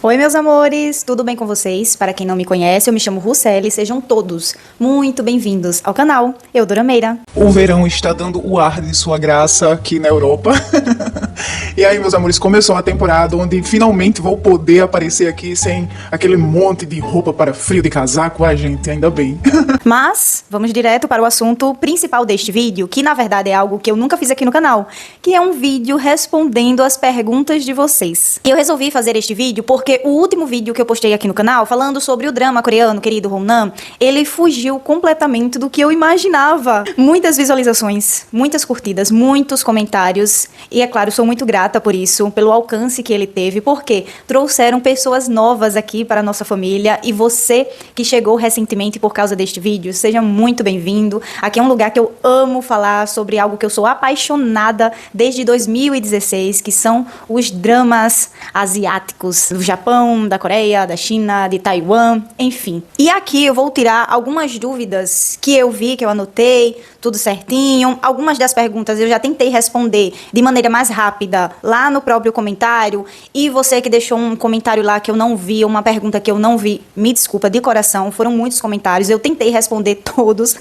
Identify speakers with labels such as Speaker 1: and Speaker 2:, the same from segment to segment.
Speaker 1: Oi, meus amores, tudo bem com vocês? Para quem não me conhece, eu me chamo Ruceli, sejam todos muito bem-vindos ao canal Eudorameira.
Speaker 2: O verão está dando o ar de sua graça aqui na Europa. E aí, meus amores, começou a temporada onde finalmente vou poder aparecer aqui sem aquele monte de roupa para frio de casaco, gente, ainda bem.
Speaker 1: Mas, vamos direto para o assunto principal deste vídeo, que na verdade é algo que eu nunca fiz aqui no canal, que é um vídeo respondendo as perguntas de vocês. Eu resolvi fazer este vídeo porque o último vídeo que eu postei aqui no canal, falando sobre o drama coreano querido Honam, ele fugiu completamente do que eu imaginava. Muitas visualizações, muitas curtidas, muitos comentários, e é claro, sou muito grata por isso, pelo alcance que ele teve, porque trouxeram pessoas novas aqui para a nossa família, e você que chegou recentemente por causa deste vídeo, seja muito bem-vindo. Aqui é um lugar que eu amo falar sobre algo que eu sou apaixonada desde 2016, que são os dramas asiáticos do Japão, da Coreia, da China, de Taiwan, enfim. E aqui eu vou tirar algumas dúvidas que eu vi, que eu anotei, tudo certinho. Algumas das perguntas eu já tentei responder de maneira mais rápida lá no próprio comentário, e você que deixou um comentário lá que eu não vi, uma pergunta que eu não vi, me desculpa de coração, foram muitos comentários, eu tentei responder todos,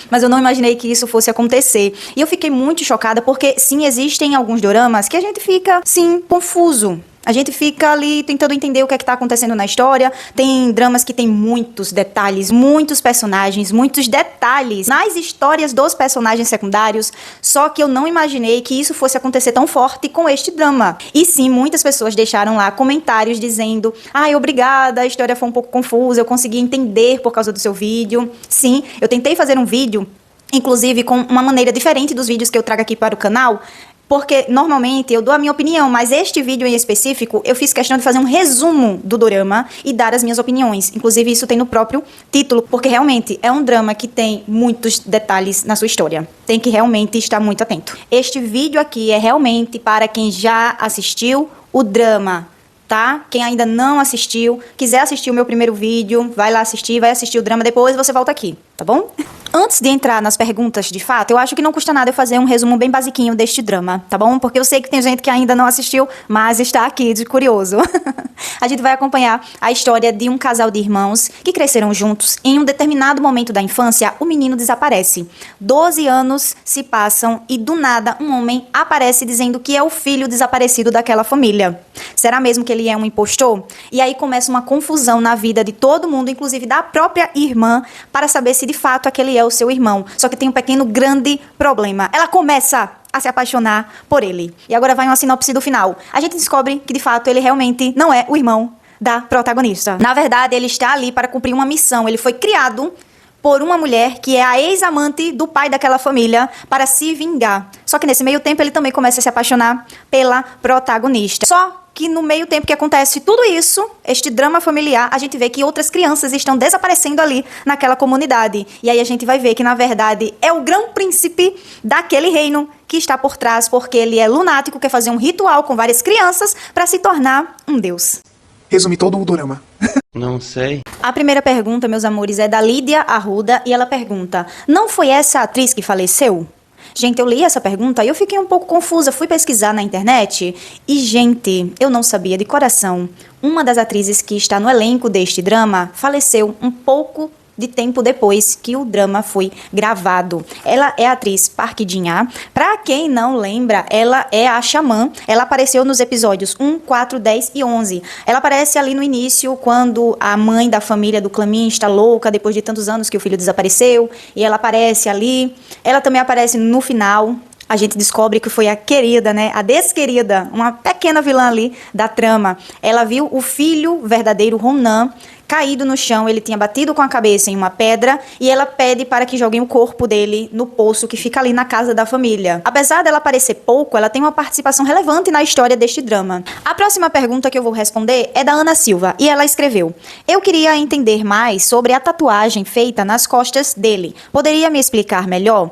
Speaker 1: mas eu não imaginei que isso fosse acontecer. E eu fiquei muito chocada porque, sim, existem alguns doramas que a gente fica, sim, confuso. A gente fica ali tentando entender o que é que tá acontecendo na história. Tem dramas que tem muitos detalhes, muitos personagens, muitos detalhes nas histórias dos personagens secundários. Só que eu não imaginei que isso fosse acontecer tão forte com este drama. E sim, muitas pessoas deixaram lá comentários dizendo: ai, obrigada, a história foi um pouco confusa, eu consegui entender por causa do seu vídeo. Sim, eu tentei fazer um vídeo, inclusive com uma maneira diferente dos vídeos que eu trago aqui para o canal, porque normalmente eu dou a minha opinião, mas este vídeo em específico eu fiz questão de fazer um resumo do dorama e dar as minhas opiniões. Inclusive isso tem no próprio título, porque realmente é um drama que tem muitos detalhes na sua história. Tem que realmente estar muito atento. Este vídeo aqui é realmente para quem já assistiu o drama, tá? Quem ainda não assistiu, quiser assistir o meu primeiro vídeo, vai lá assistir, vai assistir o drama, depois você volta aqui, tá bom? Antes de entrar nas perguntas de fato, eu acho que não custa nada eu fazer um resumo bem basiquinho deste drama, tá bom? Porque eu sei que tem gente que ainda não assistiu, mas está aqui de curioso. A gente vai acompanhar a história de um casal de irmãos que cresceram juntos. Em um determinado momento da infância, o menino desaparece. 12 anos se passam e do nada um homem aparece dizendo que é o filho desaparecido daquela família. Será mesmo que ele é um impostor? E aí começa uma confusão na vida de todo mundo, inclusive da própria irmã, para saber se de fato aquele é o seu irmão. Só que tem um pequeno, grande problema. Ela começa a se apaixonar por ele. E agora vai uma sinopse do final. A gente descobre que de fato ele realmente não é o irmão da protagonista. Na verdade, ele está ali para cumprir uma missão. Ele foi criado por uma mulher que é a ex-amante do pai daquela família para se vingar. Só que nesse meio tempo ele também começa a se apaixonar pela protagonista. Só que no meio tempo que acontece tudo isso, este drama familiar, a gente vê que outras crianças estão desaparecendo ali naquela comunidade. E aí a gente vai ver que, na verdade, é o grão príncipe daquele reino que está por trás, porque ele é lunático, quer fazer um ritual com várias crianças para se tornar um deus.
Speaker 2: Resumi todo o dorama.
Speaker 3: Não sei.
Speaker 1: A primeira pergunta, meus amores, é da Lídia Arruda, e ela pergunta: não foi essa atriz que faleceu? Gente, eu li essa pergunta e eu fiquei um pouco confusa. Fui pesquisar na internet e, gente, eu não sabia de coração. Uma das atrizes que está no elenco deste drama faleceu um pouco de tempo depois que o drama foi gravado. Ela é a atriz Park Jin-ah. Pra quem não lembra, ela é a Xamã. Ela apareceu nos episódios 1, 4, 10 e 11. Ela aparece ali no início, quando a mãe da família do clã Min está louca, depois de tantos anos que o filho desapareceu, e ela aparece ali. Ela também aparece no final. A gente descobre que foi a querida, né? A desquerida, uma pequena vilã ali da trama. Ela viu o filho verdadeiro, Honam, caído no chão. Ele tinha batido com a cabeça em uma pedra e ela pede para que joguem o corpo dele no poço que fica ali na casa da família. Apesar dela aparecer pouco, ela tem uma participação relevante na história deste drama. A próxima pergunta que eu vou responder é da Ana Silva e ela escreveu: eu queria entender mais sobre a tatuagem feita nas costas dele. Poderia me explicar melhor?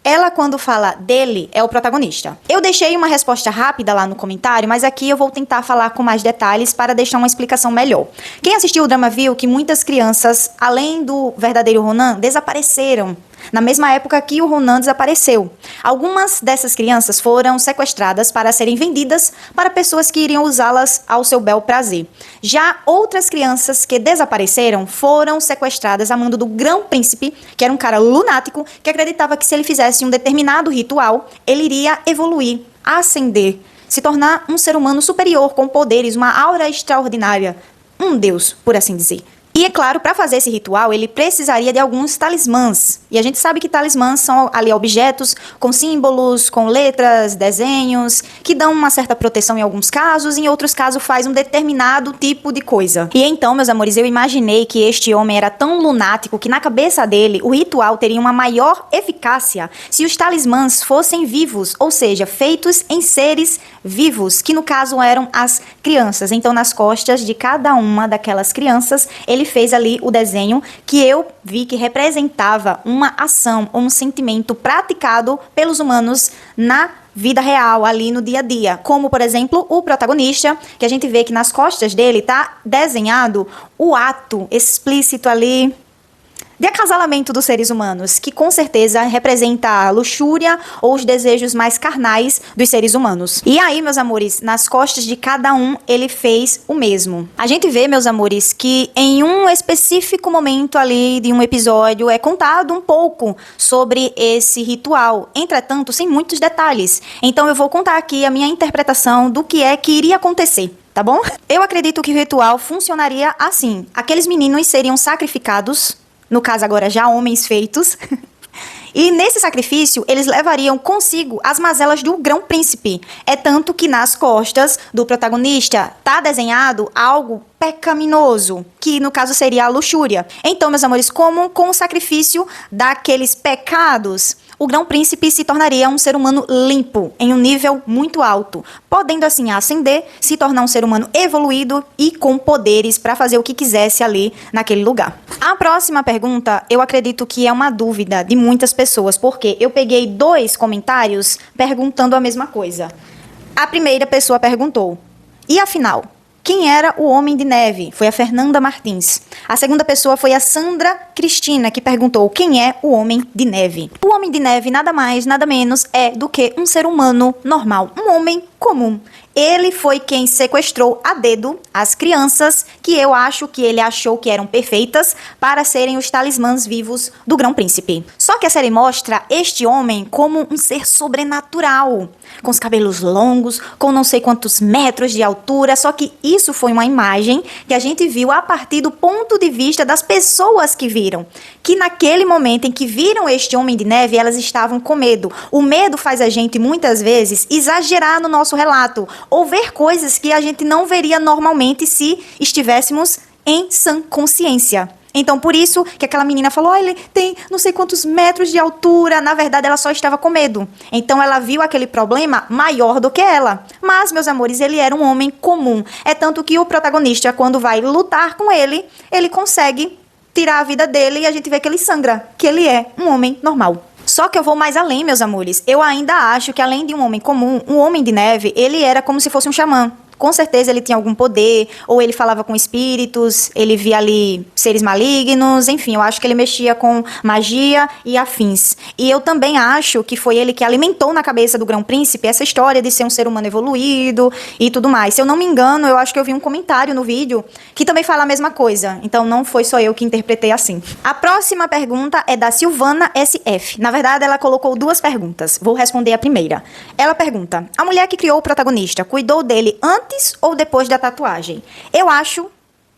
Speaker 1: Ela, quando fala dele, é o protagonista. Eu deixei uma resposta rápida lá no comentário, mas aqui eu vou tentar falar com mais detalhes para deixar uma explicação melhor. Quem assistiu o drama viu que muitas crianças, além do verdadeiro Honam, desapareceram na mesma época que o Ronan desapareceu. Algumas dessas crianças foram sequestradas para serem vendidas para pessoas que iriam usá-las ao seu bel prazer. Já outras crianças que desapareceram foram sequestradas a mando do Grão-Príncipe, que era um cara lunático que acreditava que se ele fizesse um determinado ritual, ele iria evoluir, ascender, se tornar um ser humano superior com poderes, uma aura extraordinária, um deus, por assim dizer. E, é claro, para fazer esse ritual, ele precisaria de alguns talismãs. E a gente sabe que talismãs são ali objetos com símbolos, com letras, desenhos, que dão uma certa proteção em alguns casos, e em outros casos faz um determinado tipo de coisa. E então, meus amores, eu imaginei que este homem era tão lunático que na cabeça dele o ritual teria uma maior eficácia se os talismãs fossem vivos, ou seja, feitos em seres vivos, que no caso eram as crianças. Então, nas costas de cada uma daquelas crianças, ele fez ali o desenho que eu vi que representava uma ação ou um sentimento praticado pelos humanos na vida real, ali no dia a dia. Como, por exemplo, o protagonista, que a gente vê que nas costas dele tá desenhado o ato explícito ali de acasalamento dos seres humanos, que com certeza representa a luxúria ou os desejos mais carnais dos seres humanos. E aí, meus amores, nas costas de cada um, ele fez o mesmo. A gente vê, meus amores, que em um específico momento ali de um episódio é contado um pouco sobre esse ritual, entretanto, sem muitos detalhes. Então eu vou contar aqui a minha interpretação do que é que iria acontecer. Tá bom? Eu acredito que o ritual funcionaria assim. Aqueles meninos seriam sacrificados, no caso agora já homens feitos, e nesse sacrifício eles levariam consigo as mazelas do Grão-Príncipe. É tanto que nas costas do protagonista tá desenhado algo pecaminoso, que no caso seria a luxúria. Então, meus amores, como com o sacrifício daqueles pecados, o Grão-Príncipe se tornaria um ser humano limpo, em um nível muito alto, podendo assim ascender, se tornar um ser humano evoluído e com poderes para fazer o que quisesse ali naquele lugar. A próxima pergunta, eu acredito que é uma dúvida de muitas pessoas, porque eu peguei 2 comentários perguntando a mesma coisa. A primeira pessoa perguntou: e afinal, quem era o Homem de Neve? Foi a Fernanda Martins. A segunda pessoa foi a Sandra Cristina, que perguntou: quem é o Homem de Neve? O Homem de Neve nada mais, nada menos é do que um ser humano normal, um homem comum. Ele foi quem sequestrou a dedo as crianças que eu acho que ele achou que eram perfeitas para serem os talismãs vivos do Grão-Príncipe. Só que a série mostra este homem como um ser sobrenatural, com os cabelos longos, com não sei quantos metros de altura, só que isso foi uma imagem que a gente viu a partir do ponto de vista das pessoas que viram, que naquele momento em que viram este Homem de Neve, elas estavam com medo. O medo faz a gente, muitas vezes, exagerar no nosso relato, ou ver coisas que a gente não veria normalmente se estivéssemos em sã consciência. Então, por isso que aquela menina falou: ele tem não sei quantos metros de altura. Na verdade, ela só estava com medo. Então, ela viu aquele problema maior do que ela. Mas, meus amores, ele era um homem comum. É tanto que o protagonista, quando vai lutar com ele, ele consegue tirar a vida dele e a gente vê que ele sangra, que ele é um homem normal. Só que eu vou mais além, meus amores. Eu ainda acho que, além de um homem comum, um Homem de Neve, ele era como se fosse um xamã. Com certeza ele tinha algum poder, ou ele falava com espíritos, ele via ali seres malignos, enfim, eu acho que ele mexia com magia e afins. E eu também acho que foi ele que alimentou na cabeça do Grão-Príncipe essa história de ser um ser humano evoluído e tudo mais. Se eu não me engano, eu acho que eu vi um comentário no vídeo que também fala a mesma coisa. Então não foi só eu que interpretei assim. A próxima pergunta é da Silvana SF. Na verdade, ela colocou 2 perguntas. Vou responder a primeira. Ela pergunta: a mulher que criou o protagonista cuidou dele antes ou depois da tatuagem? Eu acho,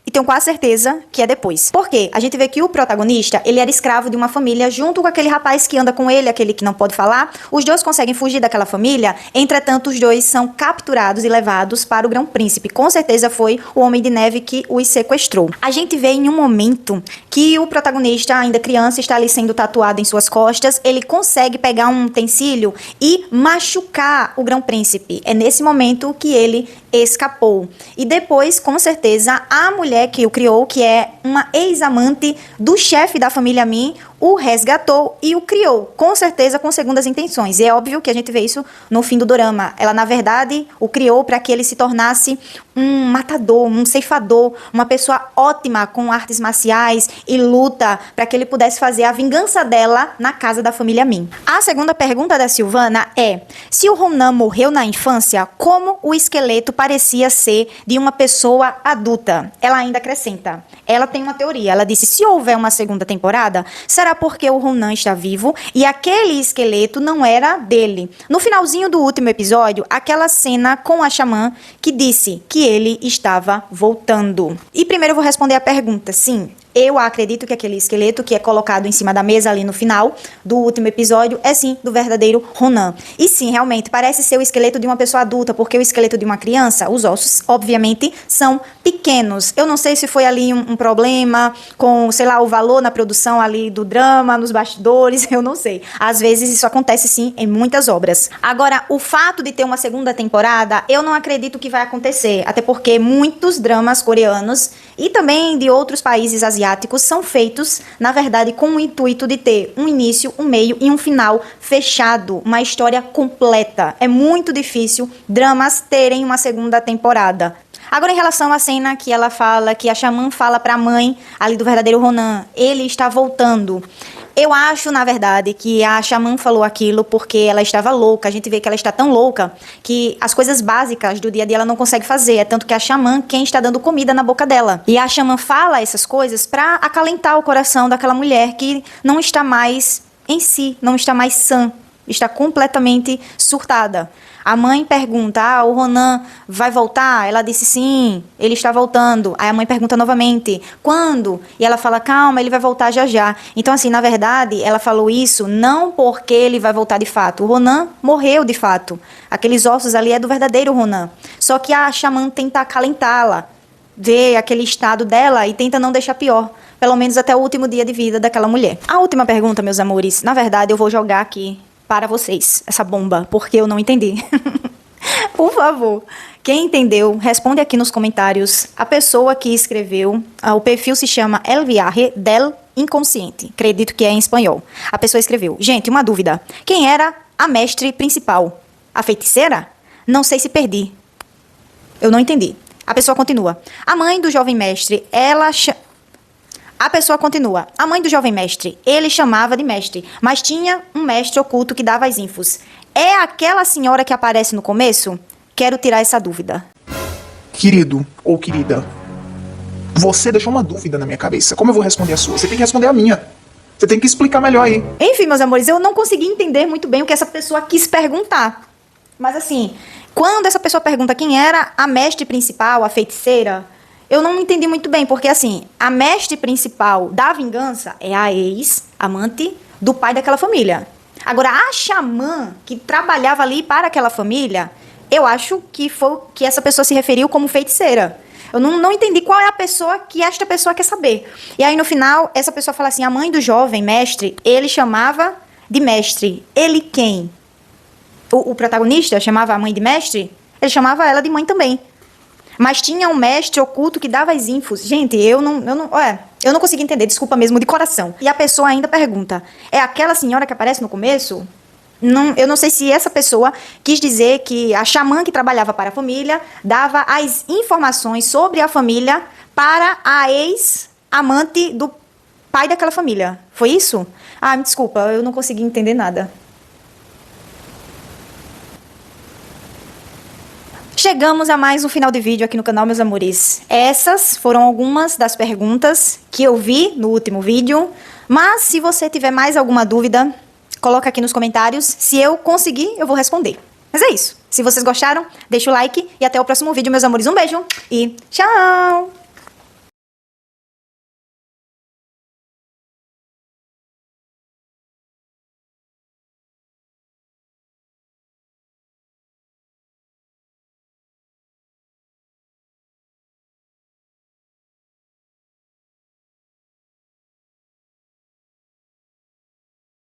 Speaker 1: e tenho quase certeza, que é depois. Por quê? A gente vê que o protagonista, ele era escravo de uma família junto com aquele rapaz que anda com ele, aquele que não pode falar. Os 2 conseguem fugir daquela família, entretanto os 2 são capturados e levados para o Grão-Príncipe. Com certeza foi o Homem de Neve que os sequestrou. A gente vê em um momento que o protagonista, ainda criança, está ali sendo tatuado em suas costas. Ele consegue pegar um utensílio e machucar o Grão-Príncipe. É nesse momento que ele escapou. E depois, com certeza, a mulher que o criou, que é uma ex-amante do chefe da família Min, o resgatou e o criou, com certeza com segundas intenções. E é óbvio que a gente vê isso no fim do dorama. Ela, na verdade, o criou para que ele se tornasse um matador, um ceifador, uma pessoa ótima com artes marciais e luta, para que ele pudesse fazer a vingança dela na casa da família Min. A segunda pergunta da Silvana é: se o Ronan morreu na infância, como o esqueleto parecia ser de uma pessoa adulta? Ela ainda acrescenta. Ela tem uma teoria. Ela disse: se houver uma segunda temporada, será porque o Ronan está vivo e aquele esqueleto não era dele. No finalzinho do último episódio, aquela cena com a xamã que disse que ele estava voltando. E primeiro eu vou responder a pergunta. Sim, eu acredito que aquele esqueleto que é colocado em cima da mesa ali no final do último episódio é sim do verdadeiro Ronan. E sim, realmente, parece ser o esqueleto de uma pessoa adulta, porque o esqueleto de uma criança, os ossos, obviamente, são pequenos. Eu não sei se foi ali um problema com, sei lá, o valor na produção ali do drama, nos bastidores, eu não sei. Às vezes isso acontece sim em muitas obras. Agora, o fato de ter uma segunda temporada, eu não acredito que vai acontecer, até porque muitos dramas coreanos e também de outros países asiáticos são feitos, na verdade, com o intuito de ter um início, um meio e um final fechado, uma história completa. É muito difícil dramas terem uma segunda temporada. Agora, em relação à cena que ela fala, que a xamã fala pra mãe ali do verdadeiro Ronan, ele está voltando. Eu acho, na verdade, que a xamã falou aquilo porque ela estava louca. A gente vê que ela está tão louca que as coisas básicas do dia a dia ela não consegue fazer. É tanto que a xamã quem está dando comida na boca dela. E a xamã fala essas coisas para acalentar o coração daquela mulher que não está mais em si, não está mais sã. Está completamente surtada. A mãe pergunta: o Ronan vai voltar? Ela disse sim, ele está voltando. Aí a mãe pergunta novamente: quando? E ela fala: calma, ele vai voltar já já. Então assim, na verdade, ela falou isso não porque ele vai voltar de fato. O Ronan morreu de fato. Aqueles ossos ali é do verdadeiro Ronan. Só que a xamã tenta acalentá-la, ver aquele estado dela e tenta não deixar pior. Pelo menos até o último dia de vida daquela mulher. A última pergunta, meus amores, na verdade eu vou jogar aqui para vocês, essa bomba, porque eu não entendi. Por favor, quem entendeu, responde aqui nos comentários. A pessoa que escreveu, o perfil se chama El Viaje del Inconsciente. Acredito que é em espanhol. A pessoa escreveu: gente, uma dúvida. Quem era a mestre principal? A feiticeira? Não sei se perdi. Eu não entendi. A pessoa continua. A mãe do jovem mestre, A pessoa continua. A mãe do jovem mestre, ele chamava de mestre, mas tinha um mestre oculto que dava as infos. É aquela senhora que aparece no começo? Quero tirar essa dúvida.
Speaker 2: Querido ou querida, você deixou uma dúvida na minha cabeça. Como eu vou responder a sua? Você tem que responder a minha. Você tem que explicar melhor aí.
Speaker 1: Enfim, meus amores, eu não consegui entender muito bem o que essa pessoa quis perguntar. Mas assim, quando essa pessoa pergunta quem era a mestre principal, a feiticeira, eu não entendi muito bem, porque assim, a mestre principal da vingança é a ex-amante do pai daquela família. Agora, a xamã que trabalhava ali para aquela família, eu acho que foi que essa pessoa se referiu como feiticeira. Eu não entendi qual é a pessoa que esta pessoa quer saber. E aí, no final, essa pessoa fala assim: a mãe do jovem mestre, ele chamava de mestre. Ele quem? O protagonista chamava a mãe de mestre? Ele chamava ela de mãe também. Mas tinha um mestre oculto que dava as infos. Gente, eu não consegui entender, desculpa mesmo, de coração. E a pessoa ainda pergunta: é aquela senhora que aparece no começo? Eu não sei se essa pessoa quis dizer que a xamã que trabalhava para a família dava as informações sobre a família para a ex-amante do pai daquela família. Foi isso? Ah, me desculpa, eu não consegui entender nada. Chegamos a mais um final de vídeo aqui no canal, meus amores. Essas foram algumas das perguntas que eu vi no último vídeo. Mas se você tiver mais alguma dúvida, coloca aqui nos comentários. Se eu conseguir, eu vou responder. Mas é isso. Se vocês gostaram, deixa o like e até o próximo vídeo, meus amores. Um beijo e tchau!